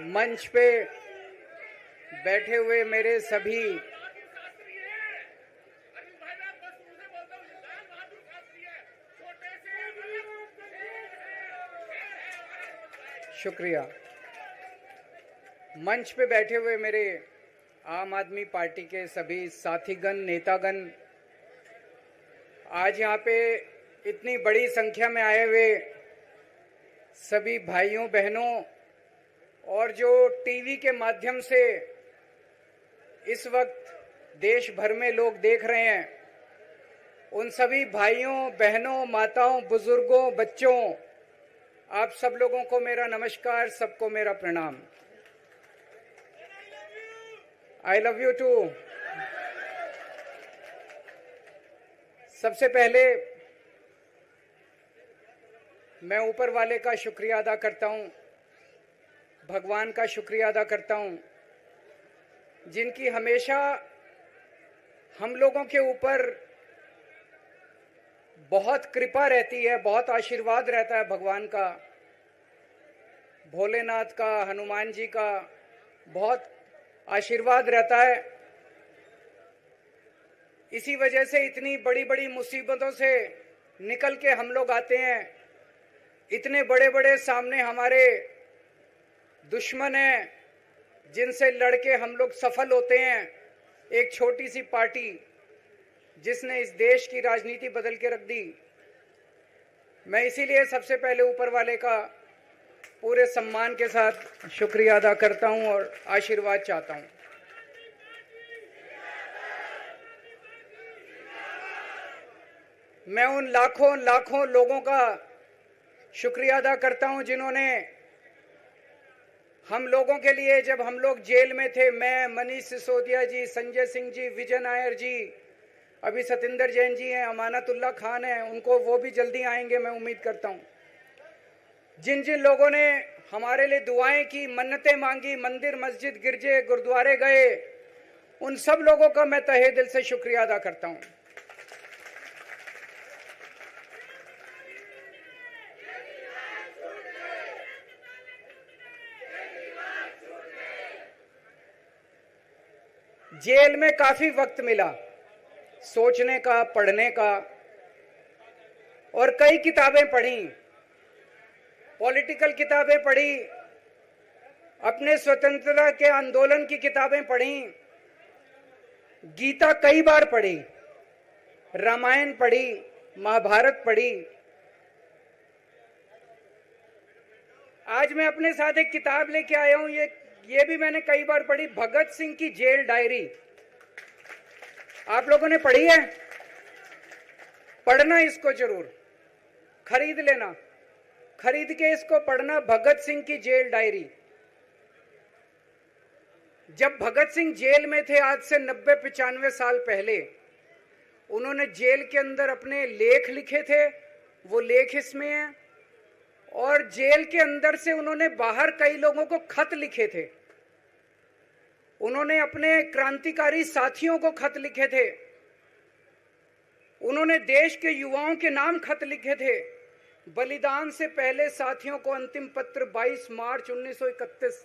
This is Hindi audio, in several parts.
मंच पे बैठे हुए मेरे सभी शुक्रिया। मंच पे बैठे हुए मेरे आम आदमी पार्टी के सभी साथीगण, नेतागण, आज यहाँ पे इतनी बड़ी संख्या में आए हुए सभी भाइयों बहनों और जो टीवी के माध्यम से इस वक्त देश भर में लोग देख रहे हैं, उन सभी भाइयों बहनों, माताओं, बुजुर्गों, बच्चों, आप सब लोगों को मेरा नमस्कार, सबको मेरा प्रणाम। I love you too. सबसे पहले मैं ऊपर वाले का शुक्रिया अदा करता हूं, भगवान का शुक्रिया अदा करता हूं, जिनकी हमेशा हम लोगों के ऊपर बहुत कृपा रहती है, बहुत आशीर्वाद रहता है भगवान का, भोलेनाथ का, हनुमान जी का बहुत आशीर्वाद रहता है। इसी वजह से इतनी बड़ी बड़ी मुसीबतों से निकल के हम लोग आते हैं। इतने बड़े बड़े सामने हमारे दुश्मन हैं जिनसे लड़के हम लोग सफल होते हैं। एक छोटी सी पार्टी जिसने इस देश की राजनीति बदल के रख दी। मैं इसीलिए सबसे पहले ऊपर वाले का पूरे सम्मान के साथ शुक्रिया अदा करता हूं और आशीर्वाद चाहता हूं। मैं उन लाखों लाखों लोगों का शुक्रिया अदा करता हूं जिन्होंने हम लोगों के लिए, जब हम लोग जेल में थे, मैं, मनीष सिसोदिया जी, संजय सिंह जी, विजय नायर जी, अभी सतिंदर जैन जी हैं, अमानतुल्लाह खान हैं, उनको वो भी जल्दी आएंगे मैं उम्मीद करता हूं। जिन जिन लोगों ने हमारे लिए दुआएं की, मन्नतें मांगी, मंदिर मस्जिद गिरजे गुरुद्वारे गए, उन सब लोगों का मैं तहे दिल से शुक्रिया अदा करता हूं। जेल में काफी वक्त मिला सोचने का, पढ़ने का, और कई किताबें पढ़ी, पॉलिटिकल किताबें पढ़ी, अपने स्वतंत्रता के आंदोलन की किताबें पढ़ी, गीता कई बार पढ़ी, रामायण पढ़ी, महाभारत पढ़ी। आज मैं अपने साथ एक किताब लेके आया हूं, ये भी मैंने कई बार पढ़ी, भगत सिंह की जेल डायरी। आप लोगों ने पढ़ी है? पढ़ना इसको जरूर, खरीद लेना, खरीद के इसको पढ़ना, भगत सिंह की जेल डायरी। जब भगत सिंह जेल में थे, आज से 90-95 साल पहले, उन्होंने जेल के अंदर अपने लेख लिखे थे, वो लेख इसमें हैं। और जेल के अंदर से उन्होंने बाहर कई लोगों को खत लिखे थे, उन्होंने अपने क्रांतिकारी साथियों को खत लिखे थे, उन्होंने देश के युवाओं के नाम खत लिखे थे। बलिदान से पहले साथियों को अंतिम पत्र 22 मार्च 1931,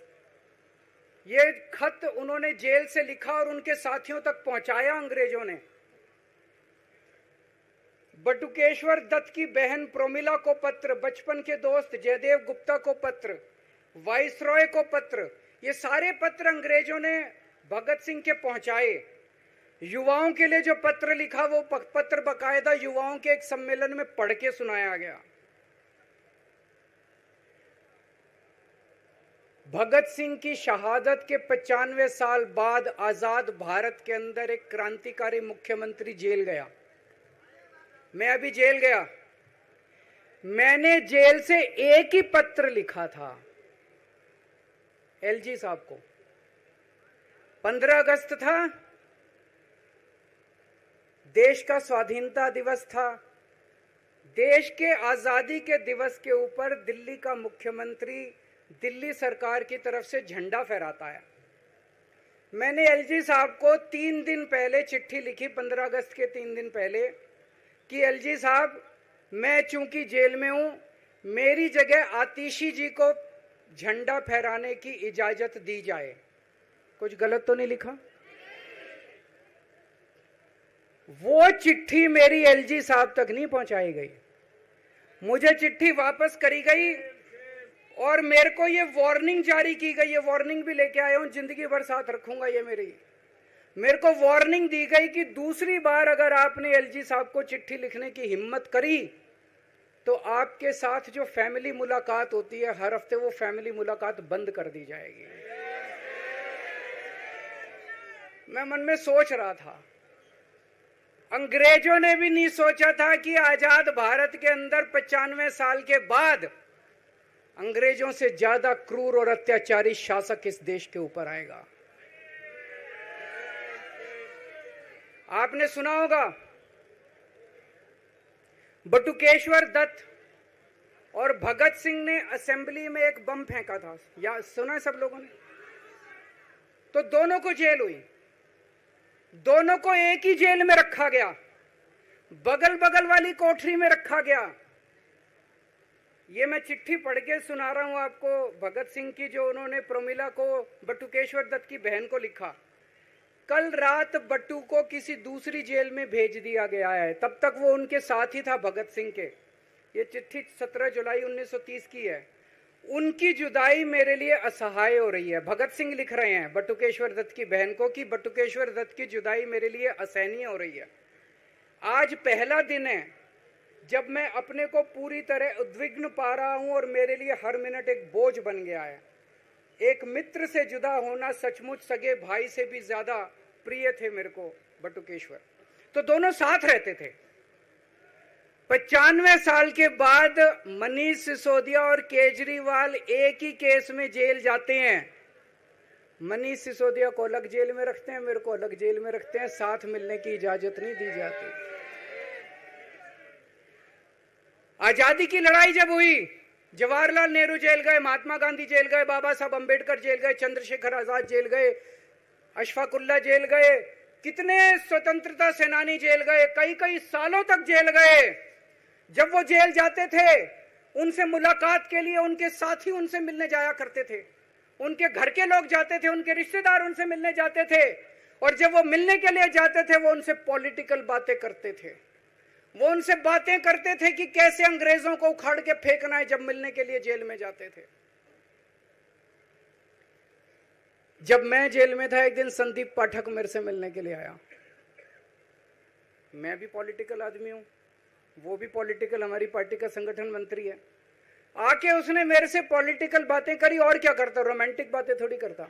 ये खत उन्होंने जेल से लिखा और उनके साथियों तक पहुंचाया अंग्रेजों ने। बटुकेश्वर दत्त की बहन प्रोमिला को पत्र, बचपन के दोस्त जयदेव गुप्ता को पत्र, वाइसरॉय को पत्र, ये सारे पत्र अंग्रेजों ने भगत सिंह के पहुंचाए। युवाओं के लिए जो पत्र लिखा, वो पत्र बकायदा युवाओं के एक सम्मेलन में पढ़ के सुनाया गया। भगत सिंह की शहादत के 95 साल बाद आजाद भारत के अंदर एक क्रांतिकारी मुख्यमंत्री जेल गया। मैं अभी जेल गया, मैंने जेल से एक ही पत्र लिखा था एलजी साहब को। 15 अगस्त था, देश का स्वाधीनता दिवस था। देश के आजादी के दिवस के ऊपर दिल्ली का मुख्यमंत्री दिल्ली सरकार की तरफ से झंडा फहराता है। मैंने एलजी साहब को 3 दिन पहले चिट्ठी लिखी, 15 अगस्त के 3 दिन पहले, कि एलजी साहब, मैं चूंकि जेल में हूं, मेरी जगह आतिशी जी को झंडा फहराने की इजाजत दी जाए। कुछ गलत तो नहीं लिखा? वो चिट्ठी मेरी एलजी साहब तक नहीं पहुंचाई गई, मुझे चिट्ठी वापस करी गई और मेरे को ये वार्निंग जारी की गई। ये वार्निंग भी लेके आया हूं, जिंदगी भर साथ रखूंगा ये मेरे को वार्निंग दी गई कि दूसरी बार अगर आपने एलजी साहब को चिट्ठी लिखने की हिम्मत करी तो आपके साथ जो फैमिली मुलाकात होती है हर हफ्ते, वो फैमिली मुलाकात बंद कर दी जाएगी। मैं मन में सोच रहा था, अंग्रेजों ने भी नहीं सोचा था कि आजाद भारत के अंदर 95 साल के बाद अंग्रेजों से ज्यादा क्रूर और अत्याचारी शासक इस देश के ऊपर आएगा। आपने सुना होगा बटुकेश्वर दत्त और भगत सिंह ने असेंबली में एक बम फेंका था, या सुना है सब लोगों ने? तो दोनों को जेल हुई, दोनों को एक ही जेल में रखा गया, बगल बगल वाली कोठरी में रखा गया। ये मैं चिट्ठी पढ़ के सुना रहा हूं आपको भगत सिंह की, जो उन्होंने प्रमिला को, बटुकेश्वर दत्त की बहन को लिखा। कल रात बट्टू को किसी दूसरी जेल में भेज दिया गया है, तब तक वो उनके साथ ही था भगत सिंह के। ये चिट्ठी 17 जुलाई 1930 की है। उनकी जुदाई मेरे लिए असहाय हो रही है। भगत सिंह लिख रहे हैं बटुकेश्वर दत्त की बहन को कि बटुकेश्वर दत्त की जुदाई मेरे लिए असहनीय हो रही है। आज पहला दिन है जब मैं अपने को पूरी तरह उद्विग्न पा रहा हूं और मेरे लिए हर मिनट एक बोझ बन गया है। एक मित्र से जुदा होना सचमुच सगे भाई से भी ज्यादा प्रिय थे मेरे को बटुकेश्वर। तो दोनों साथ रहते थे। 95 साल के बाद मनीष सिसोदिया और केजरीवाल एक ही केस में जेल जाते हैं। मनीष सिसोदिया को अलग जेल में रखते हैं, मेरे को अलग जेल में रखते हैं, साथ मिलने की इजाजत नहीं दी जाती। आजादी की लड़ाई जब हुई, जवाहरलाल नेहरू जेल गए, महात्मा गांधी जेल गए, बाबा साहब अंबेडकर जेल गए, चंद्रशेखर आजाद जेल गए, अशफाकुल्ला जेल गए, कितने स्वतंत्रता सेनानी जेल गए, कई कई सालों तक जेल गए। जब वो जेल जाते थे उनसे मुलाकात के लिए उनके साथी उनसे मिलने जाया करते थे, उनके घर के लोग जाते थे, उनके रिश्तेदार उनसे मिलने जाते थे, और जब वो मिलने के लिए जाते थे वो उनसे पॉलिटिकल बातें करते थे। वो उनसे बातें करते थे कि कैसे अंग्रेजों को उखाड़ के फेंकना है, जब मिलने के लिए जेल में जाते थे। जब मैं जेल में था एक दिन संदीप पाठक मेरे से मिलने के लिए आया। मैं भी पॉलिटिकल आदमी हूं, वो भी पॉलिटिकल, हमारी पार्टी का संगठन मंत्री है। आके उसने मेरे से पॉलिटिकल बातें करी। और क्या करता, रोमांटिक बातें थोड़ी करता।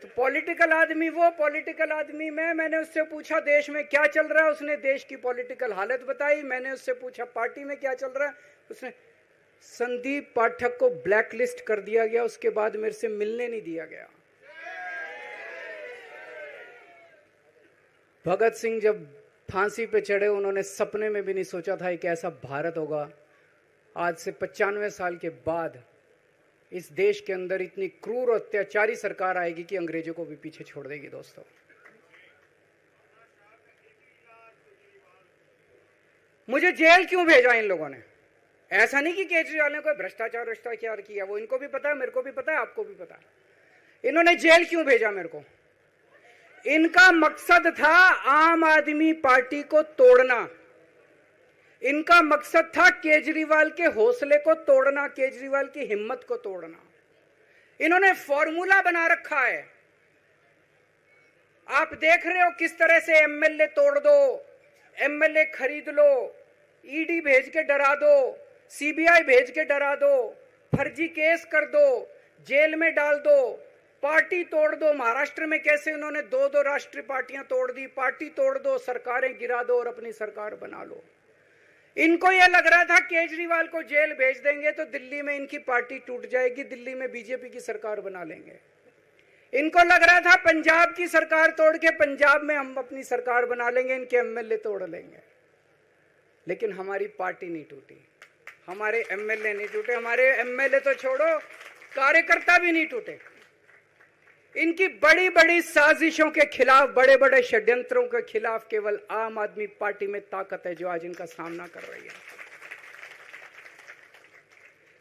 तो पॉलिटिकल आदमी वो, पॉलिटिकल आदमी मैंने उससे पूछा देश में क्या चल रहा है, उसने देश की पॉलिटिकल हालत बताई। मैंने उससे पूछा पार्टी में क्या चल रहा है, उसने संदीप पाठक को ब्लैकलिस्ट कर दिया गया। उसके बाद मेरे से मिलने नहीं दिया गया। भगत सिंह जब फांसी पे चढ़े, उन्होंने सपने में भी नहीं सोचा था कि ऐसा भारत होगा। आज से 95 साल के बाद इस देश के अंदर इतनी क्रूर और अत्याचारी सरकार आएगी कि अंग्रेजों को भी पीछे छोड़ देगी। दोस्तों, मुझे जेल क्यों भेजा इन लोगों ने? ऐसा नहीं कि केजरीवाल ने कोई भ्रष्टाचार किया, वो इनको भी पता है, मेरे को भी पता है, आपको भी पता है। इन्होंने जेल क्यों भेजा मेरे को? इनका मकसद था आम आदमी पार्टी को तोड़ना। इनका मकसद था केजरीवाल के हौसले को तोड़ना, केजरीवाल की हिम्मत को तोड़ना। इन्होंने फॉर्मूला बना रखा है। आप देख रहे हो किस तरह से एमएलए तोड़ दो, एमएलए खरीद लो, ईडी भेज के डरा दो, सीबीआई भेज के डरा दो, फर्जी केस कर दो, जेल में डाल दो, पार्टी तोड़ दो। महाराष्ट्र में कैसे उन्होंने 2-2 राष्ट्रीय पार्टियां तोड़ दी। पार्टी तोड़ दो, सरकारें गिरा दो और अपनी सरकार बना लो। इनको यह लग रहा था केजरीवाल को जेल भेज देंगे तो दिल्ली में इनकी पार्टी टूट जाएगी, दिल्ली में बीजेपी की सरकार बना लेंगे। इनको लग रहा था पंजाब की सरकार तोड़ के पंजाब में हम अपनी सरकार बना लेंगे, इनके एमएलए तोड़ लेंगे। लेकिन हमारी पार्टी नहीं टूटी, हमारे एमएलए नहीं टूटे, हमारे एमएलए तो छोड़ो, कार्यकर्ता भी नहीं टूटे। इनकी बड़ी बड़ी साजिशों के खिलाफ, बड़े बड़े षड्यंत्रों के खिलाफ केवल आम आदमी पार्टी में ताकत है जो आज इनका सामना कर रही है।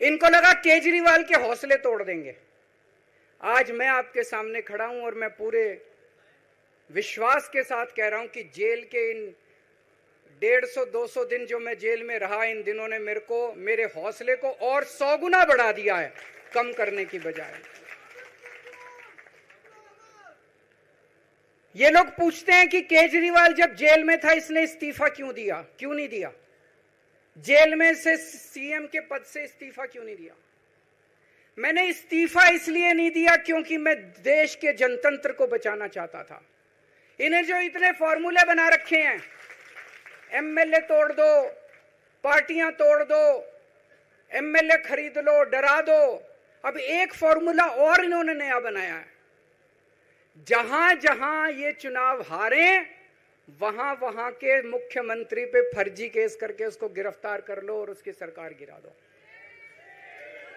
इनको लगा केजरीवाल के हौसले तोड़ देंगे। आज मैं आपके सामने खड़ा हूं और मैं पूरे विश्वास के साथ कह रहा हूं कि जेल के इन 150-200 दिन जो मैं जेल में रहा, इन दिनों ने मेरे हौसले को और 100 गुना बढ़ा दिया है, कम करने की बजाय। ये लोग पूछते हैं कि केजरीवाल जब जेल में था इसने इस्तीफा क्यों दिया, क्यों नहीं दिया? जेल में से सीएम के पद से इस्तीफा क्यों नहीं दिया? मैंने इस्तीफा इसलिए नहीं दिया क्योंकि मैं देश के जनतंत्र को बचाना चाहता था। इन्हें जो इतने फॉर्मूले बना रखे हैं, एमएलए तोड़ दो, पार्टियां तोड़ दो, एमएलए खरीद लो, डरा दो, अब एक फॉर्मूला और इन्होंने नया बनाया है। जहां जहां ये चुनाव हारे वहां वहां के मुख्यमंत्री पे फर्जी केस करके उसको गिरफ्तार कर लो और उसकी सरकार गिरा दो।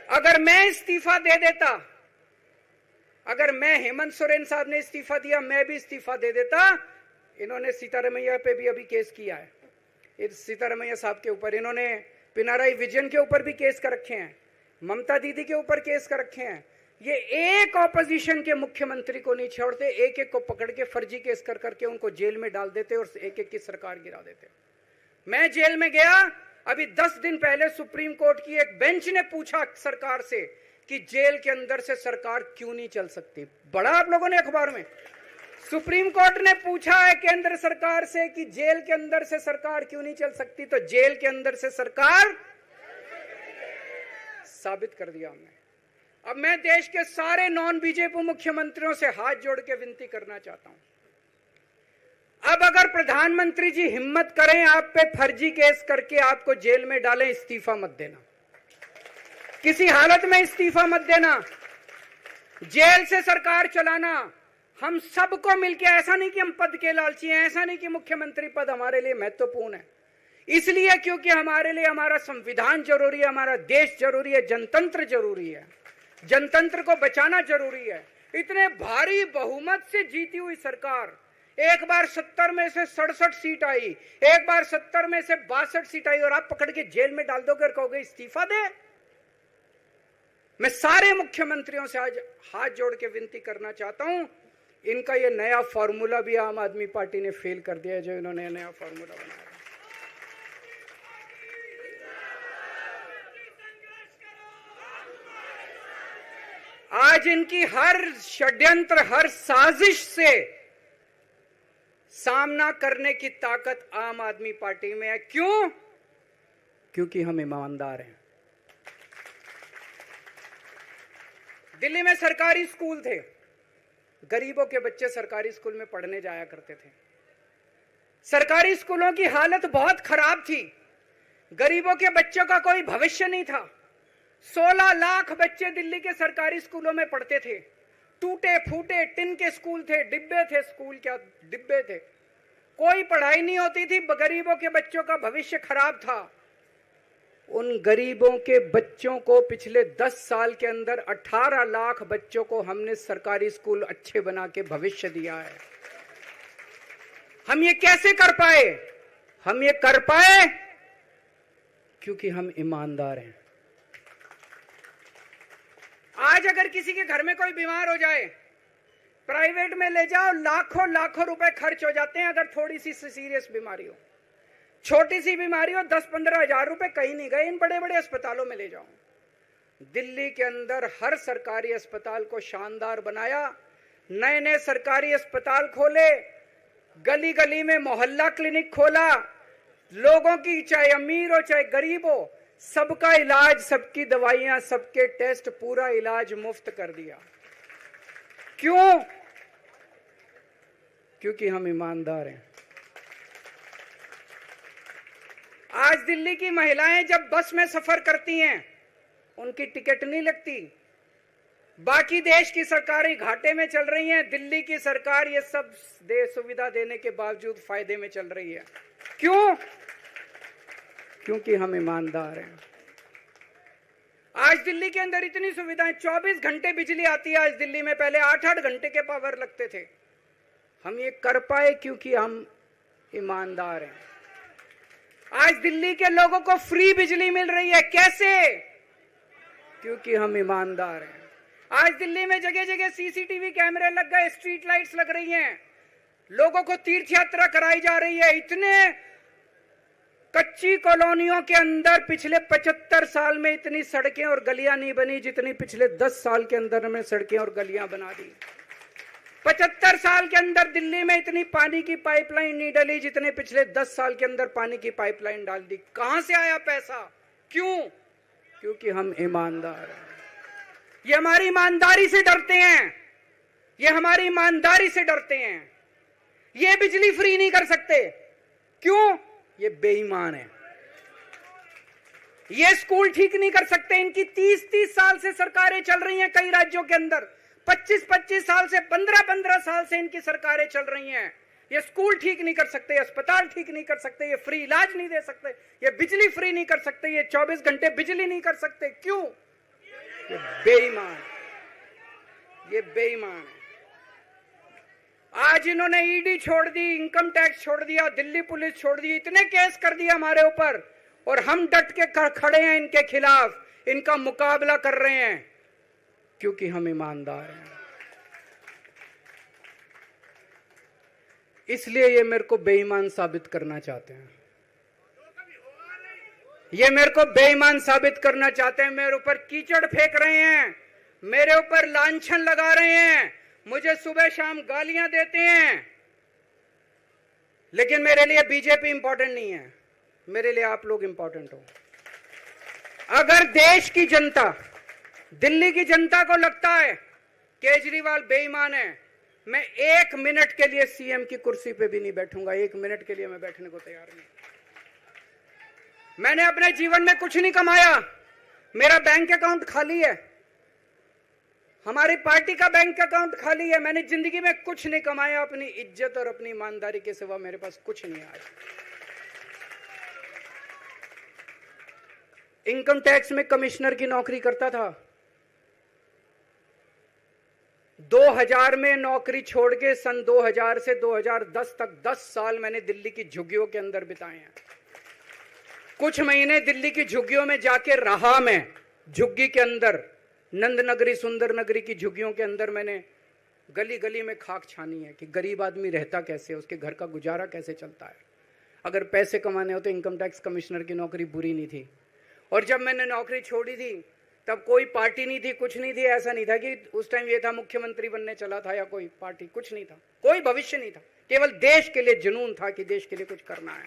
अगर मैं इस्तीफा दे देता, अगर मैं हेमंत सोरेन साहब ने इस्तीफा दिया, मैं भी इस्तीफा दे देता, इन्होंने सीतारमैया पे भी अभी केस किया है, इस सीतारमैया साहब के ऊपर, इन्होंने पिनाराई विजयन के ऊपर भी केस कर रखे हैं, ममता दीदी के ऊपर केस कर रखे हैं। ये एक ऑपोजिशन के मुख्यमंत्री को नहीं छोड़ते, एक एक को पकड़ के फर्जी केस कर करके उनको जेल में डाल देते और एक एक की सरकार गिरा देते। मैं जेल में गया, अभी 10 दिन पहले सुप्रीम कोर्ट की एक बेंच ने पूछा सरकार से कि जेल के अंदर से सरकार क्यों नहीं चल सकती। बड़ा आप लोगों ने अखबार में, सुप्रीम कोर्ट ने पूछा है केंद्र सरकार से कि जेल के अंदर से सरकार क्यों नहीं चल सकती, तो जेल के अंदर से सरकार साबित कर दिया हमने। अब मैं देश के सारे नॉन बीजेपी मुख्यमंत्रियों से हाथ जोड़ के विनती करना चाहता हूं, अब अगर प्रधानमंत्री जी हिम्मत करें आप पे फर्जी केस करके आपको जेल में डालें, इस्तीफा मत देना, किसी हालत में इस्तीफा मत देना, जेल से सरकार चलाना हम सबको मिलकर। ऐसा नहीं कि हम पद के लालची हैं, ऐसा नहीं कि मुख्यमंत्री पद हमारे लिए महत्वपूर्ण है, इसलिए क्योंकि हमारे लिए हमारा संविधान जरूरी है, हमारा देश जरूरी है, जनतंत्र जरूरी है, जनतंत्र को बचाना जरूरी है। इतने भारी बहुमत से जीती हुई सरकार, एक बार 70 में से 67 सीट आई, एक बार 70 में से 62 सीट आई, और आप पकड़ के जेल में डाल दोगे और कहोगे इस्तीफा दे। मैं सारे मुख्यमंत्रियों से आज हाथ जोड़ के विनती करना चाहता हूं, इनका ये नया फॉर्मूला भी आम आदमी पार्टी ने फेल कर दिया है, जो इन्होंने नया फॉर्मूला बनाया। आज इनकी हर षड्यंत्र, हर साजिश से सामना करने की ताकत आम आदमी पार्टी में है। क्यों? क्योंकि हम ईमानदार हैं। दिल्ली में सरकारी स्कूल थे, गरीबों के बच्चे सरकारी स्कूल में पढ़ने जाया करते थे। सरकारी स्कूलों की हालत बहुत खराब थी, गरीबों के बच्चों का कोई भविष्य नहीं था। 16 लाख बच्चे दिल्ली के सरकारी स्कूलों में पढ़ते थे। टूटे फूटे टिन के स्कूल थे, डिब्बे थे, स्कूल क्या डिब्बे थे, कोई पढ़ाई नहीं होती थी, गरीबों के बच्चों का भविष्य खराब था। उन गरीबों के बच्चों को पिछले 10 साल के अंदर 18 लाख बच्चों को हमने सरकारी स्कूल अच्छे बना के भविष्य दिया है। हम ये कैसे कर पाए? हम ये कर पाए क्योंकि हम ईमानदार हैं। आज अगर किसी के घर में कोई बीमार हो जाए, प्राइवेट में ले जाओ, लाखों लाखों रुपए खर्च हो जाते हैं। अगर थोड़ी सी सीरियस बीमारी हो, छोटी सी बीमारी हो, 10-15 हजार रुपए कहीं नहीं गए, इन बड़े बड़े अस्पतालों में ले जाओ। दिल्ली के अंदर हर सरकारी अस्पताल को शानदार बनाया, नए नए सरकारी अस्पताल खोले, गली गली में मोहल्ला क्लिनिक खोला, लोगों की चाहे अमीर हो चाहे गरीब हो, सबका इलाज, सबकी दवाइयां, सबके टेस्ट, पूरा इलाज मुफ्त कर दिया। क्यों? क्योंकि हम ईमानदार हैं। आज दिल्ली की महिलाएं जब बस में सफर करती हैं, उनकी टिकट नहीं लगती। बाकी देश की सरकारें घाटे में चल रही हैं, दिल्ली की सरकार ये सब सुविधा देने के बावजूद फायदे में चल रही है। क्यों? क्योंकि हम ईमानदार हैं। आज दिल्ली के अंदर इतनी सुविधाएं, 24 घंटे बिजली आती है आज दिल्ली में, पहले 8-8 घंटे के पावर लगते थे। हम ये कर पाए क्योंकि हम ईमानदार हैं। आज दिल्ली के लोगों को फ्री बिजली मिल रही है। कैसे? क्योंकि हम ईमानदार हैं। आज दिल्ली में जगह जगह सीसीटीवी कैमरे लग गए, स्ट्रीट लाइट्स लग रही हैं, लोगों को तीर्थ यात्रा कराई जा रही है। इतने कच्ची कॉलोनियों के अंदर पिछले 75 साल में इतनी सड़कें और गलियां नहीं बनी जितनी पिछले 10 साल के अंदर हमने सड़कें और गलियां बना दी। 75 साल के अंदर दिल्ली में इतनी पानी की पाइपलाइन नहीं डली जितने पिछले 10 साल के अंदर पानी की पाइपलाइन डाल दी। कहां से आया पैसा? क्यों? क्योंकि हम ईमानदार हैं। ये हमारी ईमानदारी से डरते हैं, ये हमारी ईमानदारी से डरते हैं। ये बिजली फ्री नहीं कर सकते, क्यों? ये बेईमान है। ये स्कूल ठीक नहीं कर सकते, इनकी 30-30 साल से सरकारें चल रही हैं कई राज्यों के अंदर, 25-25 साल से, 15-15 साल से इनकी सरकारें चल रही हैं। ये स्कूल ठीक नहीं कर सकते, अस्पताल ठीक नहीं कर सकते, ये फ्री इलाज नहीं दे सकते, ये बिजली फ्री नहीं कर सकते, ये 24 घंटे बिजली नहीं कर सकते। क्यों? ये बेईमान, ये बेईमान है। आज इन्होंने ईडी छोड़ दी, इनकम टैक्स छोड़ दिया, दिल्ली पुलिस छोड़ दी, इतने केस कर दिए हमारे ऊपर, और हम डट के खड़े हैं इनके खिलाफ, इनका मुकाबला कर रहे हैं, क्योंकि हम ईमानदार हैं। इसलिए ये मेरे को बेईमान साबित करना चाहते हैं, ये मेरे को बेईमान साबित करना चाहते हैं। मेरे ऊपर कीचड़ फेंक रहे हैं, मेरे ऊपर लांछन लगा रहे हैं, मुझे सुबह शाम गालियां देते हैं, लेकिन मेरे लिए बीजेपी इंपॉर्टेंट नहीं है, मेरे लिए आप लोग इंपॉर्टेंट हो। अगर देश की जनता, दिल्ली की जनता को लगता है केजरीवाल बेईमान है, मैं 1 मिनट के लिए सीएम की कुर्सी पे भी नहीं बैठूंगा। 1 मिनट के लिए मैं बैठने को तैयार नहीं। मैंने अपने जीवन में कुछ नहीं कमाया, मेरा बैंक अकाउंट खाली है, हमारी पार्टी का बैंक अकाउंट खाली है। मैंने जिंदगी में कुछ नहीं कमाया, अपनी इज्जत और अपनी ईमानदारी के सिवा मेरे पास कुछ नहीं है। आज इनकम टैक्स में कमिश्नर की नौकरी करता था, 2000 में नौकरी छोड़ के सन 2000 से 2010 तक 10 साल मैंने दिल्ली की झुग्गियों के अंदर बिताए हैं। कुछ महीने दिल्ली की झुग्गियों में जाके रहा मैं, झुग्गी के अंदर, नंद नगरी, सुंदर नगरी की झुग्गियों के अंदर मैंने गली गली में खाक छानी है कि गरीब आदमी रहता कैसे, उसके घर का गुजारा कैसे चलता है। अगर पैसे कमाने हो तो इनकम टैक्स कमिश्नर की नौकरी बुरी नहीं थी। और जब मैंने नौकरी छोड़ी थी तब कोई पार्टी नहीं थी, कुछ नहीं थी। ऐसा नहीं था कि उस टाइम ये था मुख्यमंत्री बनने चला था या कोई पार्टी, कुछ नहीं था, कोई भविष्य नहीं था, केवल देश के लिए जुनून था कि देश के लिए कुछ करना है,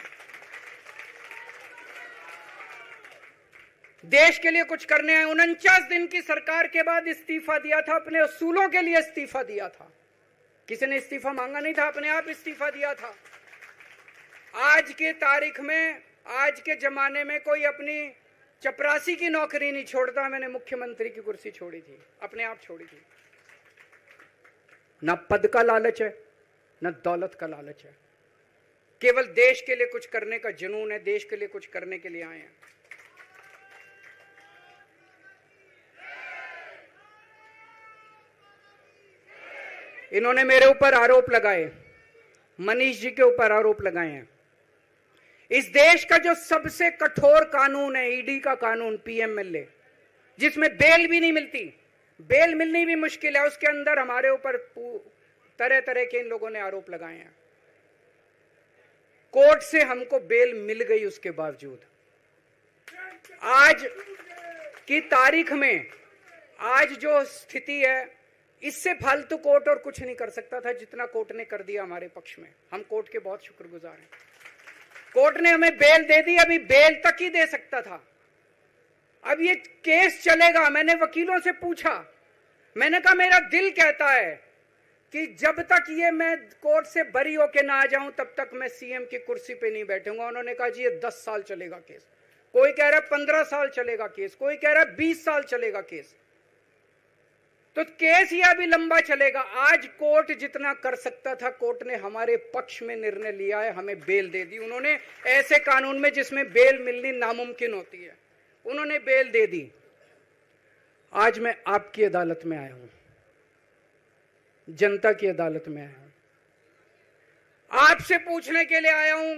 देश के लिए कुछ करने हैं। 49 दिन की सरकार के बाद इस्तीफा दिया था, अपने असूलों के लिए इस्तीफा दिया था, किसी ने इस्तीफा मांगा नहीं था, अपने आप इस्तीफा दिया था। आज के तारीख में, आज के जमाने में कोई अपनी चपरासी की नौकरी नहीं छोड़ता। मैंने मुख्यमंत्री की कुर्सी छोड़ी थी, अपने आप छोड़ी थी। ना पद का लालच है, ना दौलत का लालच है, केवल देश के लिए कुछ करने का जुनून है, देश के लिए कुछ करने के लिए आए हैं। इन्होंने मेरे ऊपर आरोप लगाए, मनीष जी के ऊपर आरोप लगाए हैं। इस देश का जो सबसे कठोर कानून है, ईडी का कानून, पीएमएलए, जिसमें बेल भी नहीं मिलती, बेल मिलनी भी मुश्किल है, उसके अंदर हमारे ऊपर तरह तरह के इन लोगों ने आरोप लगाए हैं। कोर्ट से हमको बेल मिल गई, उसके बावजूद आज की तारीख में, आज जो स्थिति है, इससे फालतू कोर्ट और कुछ नहीं कर सकता था जितना कोर्ट ने कर दिया हमारे पक्ष में। हम कोर्ट के बहुत शुक्रगुजार हैं। कोर्ट ने हमें बेल दे दी, अभी बेल तक ही दे सकता था। अब ये केस चलेगा। मैंने वकीलों से पूछा, मैंने कहा मेरा दिल कहता है कि जब तक ये मैं कोर्ट से बरी होके ना आ जाऊं तब तक मैं सीएम की कुर्सी पे नहीं बैठूंगा। उन्होंने कहा जी ये 10 साल चलेगा केस, कोई कह रहा है 15 साल चलेगा केस, कोई कह रहा है 20 साल चलेगा केस। तो केस ये अभी लंबा चलेगा। आज कोर्ट जितना कर सकता था, कोर्ट ने हमारे पक्ष में निर्णय लिया है, हमें बेल दे दी। उन्होंने ऐसे कानून में जिसमें बेल मिलनी नामुमकिन होती है, उन्होंने बेल दे दी। आज मैं आपकी अदालत में आया हूं, जनता की अदालत में आया हूं, आपसे पूछने के लिए आया हूं,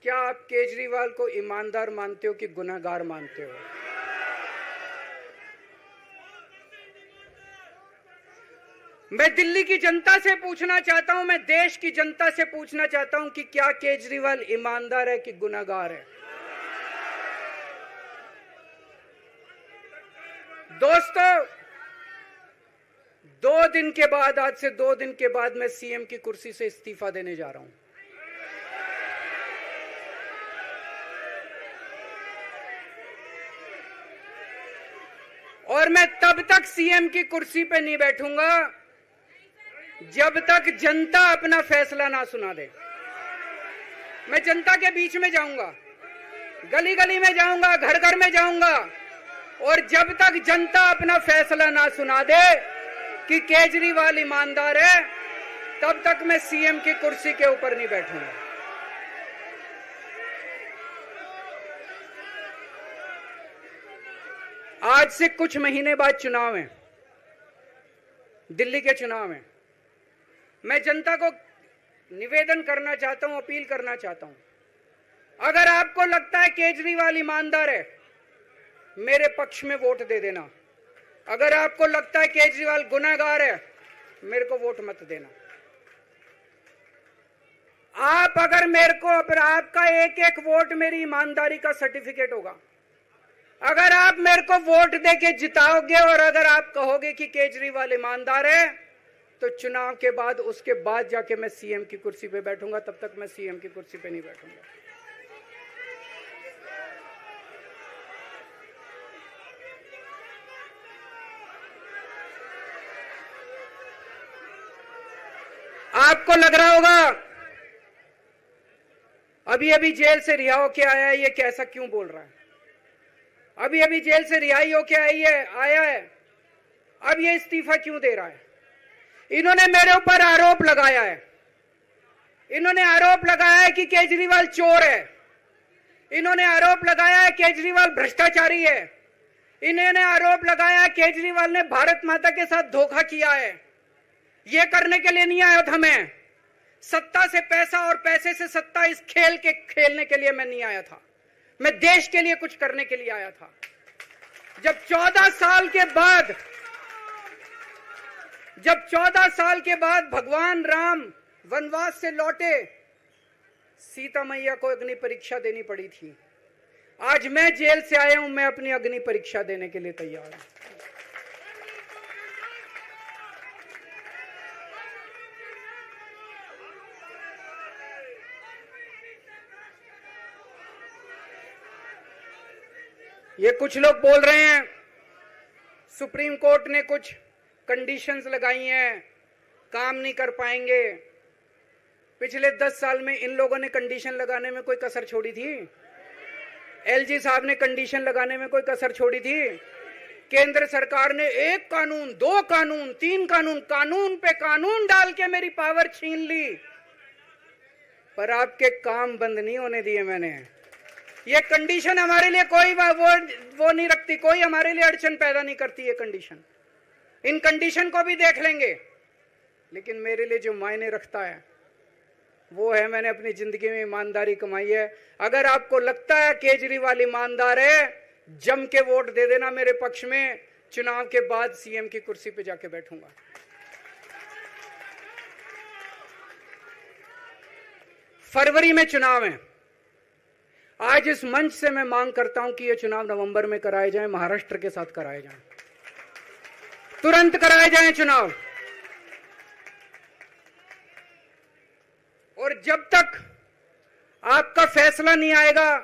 क्या आप केजरीवाल को ईमानदार मानते हो कि गुनहगार मानते हो? मैं दिल्ली की जनता से पूछना चाहता हूं, मैं देश की जनता से पूछना चाहता हूं कि क्या केजरीवाल ईमानदार है कि गुनहगार है? दोस्तों, 2 दिन के बाद, आज से 2 दिन के बाद मैं सीएम की कुर्सी से इस्तीफा देने जा रहा हूं। और मैं तब तक सीएम की कुर्सी पे नहीं बैठूंगा जब तक जनता अपना फैसला ना सुना दे। मैं जनता के बीच में जाऊंगा, गली गली में जाऊंगा, घर घर में जाऊंगा, और जब तक जनता अपना फैसला ना सुना दे कि केजरीवाल ईमानदार है, तब तक मैं सीएम की कुर्सी के ऊपर नहीं बैठूंगा। आज से कुछ महीने बाद चुनाव है, दिल्ली के चुनाव है। मैं जनता को निवेदन करना चाहता हूं, अपील करना चाहता हूं, अगर आपको लगता है केजरीवाल ईमानदार है, मेरे पक्ष में वोट दे देना। अगर आपको लगता है केजरीवाल गुनहगार है, मेरे को वोट मत देना। आप अगर मेरे को, आपका एक एक वोट मेरी ईमानदारी का सर्टिफिकेट होगा। अगर आप मेरे को वोट देके जिताओगे और अगर आप कहोगे कि केजरीवाल ईमानदार है, तो चुनाव के बाद, उसके बाद जाके मैं सीएम की कुर्सी पे बैठूंगा। तब तक मैं सीएम की कुर्सी पे नहीं बैठूंगा। आपको लग रहा होगा अभी अभी जेल से रिहा होके आया है, ये कैसा क्यों बोल रहा है? अभी अभी जेल से रिहाई होके आया है, अब ये इस्तीफा क्यों दे रहा है? इन्होंने मेरे ऊपर आरोप लगाया है, इन्होंने आरोप लगाया है कि केजरीवाल चोर है, इन्होंने आरोप लगाया है केजरीवाल भ्रष्टाचारी है, इन्होंने आरोप लगाया है केजरीवाल ने भारत माता के साथ धोखा किया है। ये करने के लिए नहीं आया था मैं, सत्ता से पैसा और पैसे से सत्ता, इस खेल के खेलने के लिए मैं नहीं आया था। मैं देश के लिए कुछ करने के लिए आया था। जब 14 साल के बाद भगवान राम वनवास से लौटे, सीता मैया को अग्नि परीक्षा देनी पड़ी थी। आज मैं जेल से आया हूं, मैं अपनी अग्नि परीक्षा देने के लिए तैयार हूं। ये कुछ लोग बोल रहे हैं सुप्रीम कोर्ट ने कुछ कंडीशंस लगाई हैं, काम नहीं कर पाएंगे। पिछले 10 साल में इन लोगों ने कंडीशन लगाने में कोई कसर छोड़ी थी? एलजी साहब ने कंडीशन लगाने में कोई कसर छोड़ी थी? केंद्र सरकार ने 1 कानून, 2 कानून, 3 कानून, कानून पे कानून डाल के मेरी पावर छीन ली, पर आपके काम बंद नहीं होने दिए मैंने। ये कंडीशन हमारे लिए कोई वो नहीं रखती, कोई हमारे लिए अड़चन पैदा नहीं करती ये कंडीशन। इन कंडीशन को भी देख लेंगे, लेकिन मेरे लिए जो मायने रखता है वो है, मैंने अपनी जिंदगी में ईमानदारी कमाई है। अगर आपको लगता है केजरीवाल ईमानदार है, जम के वोट दे देना मेरे पक्ष में। चुनाव के बाद सीएम की कुर्सी पे जाके बैठूंगा। फरवरी में चुनाव है। आज इस मंच से मैं मांग करता हूं कि ये चुनाव नवंबर में कराए जाएं, महाराष्ट्र के साथ कराए जाएं, तुरंत कराए जाएं चुनाव। और जब तक आपका फैसला नहीं आएगा,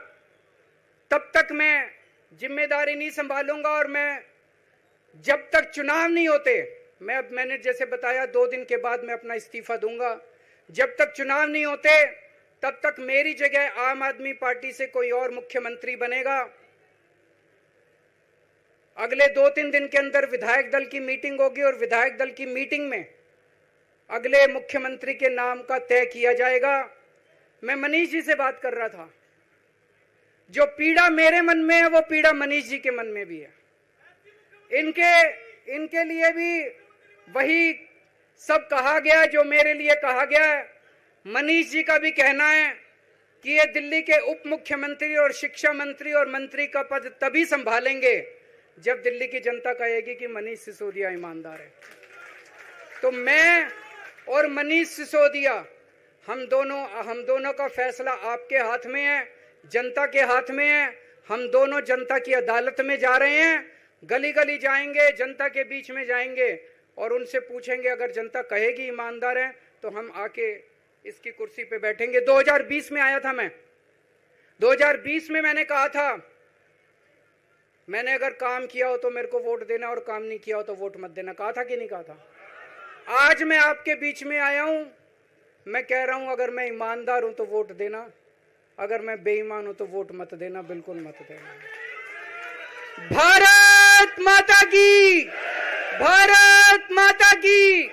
तब तक मैं जिम्मेदारी नहीं संभालूंगा। और मैं, जब तक चुनाव नहीं होते, मैंने जैसे बताया 2 दिन के बाद मैं अपना इस्तीफा दूंगा। जब तक चुनाव नहीं होते, तब तक मेरी जगह आम आदमी पार्टी से कोई और मुख्यमंत्री बनेगा। अगले 2-3 दिन के अंदर विधायक दल की मीटिंग होगी और विधायक दल की मीटिंग में अगले मुख्यमंत्री के नाम का तय किया जाएगा। मैं मनीष जी से बात कर रहा था, जो पीड़ा मेरे मन में है वो पीड़ा मनीष जी के मन में भी है। इनके लिए भी वही सब कहा गया जो मेरे लिए कहा गया है। मनीष जी का भी कहना है कि ये दिल्ली के उप मुख्यमंत्री और शिक्षा मंत्री और मंत्री का पद तभी संभालेंगे जब दिल्ली की जनता कहेगी कि मनीष सिसोदिया ईमानदार है। तो मैं और मनीष सिसोदिया, हम दोनों का फैसला आपके हाथ में है, जनता के हाथ में है। हम दोनों जनता की अदालत में जा रहे हैं, गली गली जाएंगे, जनता के बीच में जाएंगे और उनसे पूछेंगे, अगर जनता कहेगी ईमानदार है तो हम आके इसकी कुर्सी पे बैठेंगे। 2020 में आया था मैं, 2020 में मैंने कहा था, मैंने अगर काम किया हो तो मेरे को वोट देना और काम नहीं किया हो तो वोट मत देना। कहा था कि नहीं कहा था? आज मैं आपके बीच में आया हूं, मैं कह रहा हूं अगर मैं ईमानदार हूं तो वोट देना, अगर मैं बेईमान हूं तो वोट मत देना, बिल्कुल मत देना। भारत माता की, भारत माता की।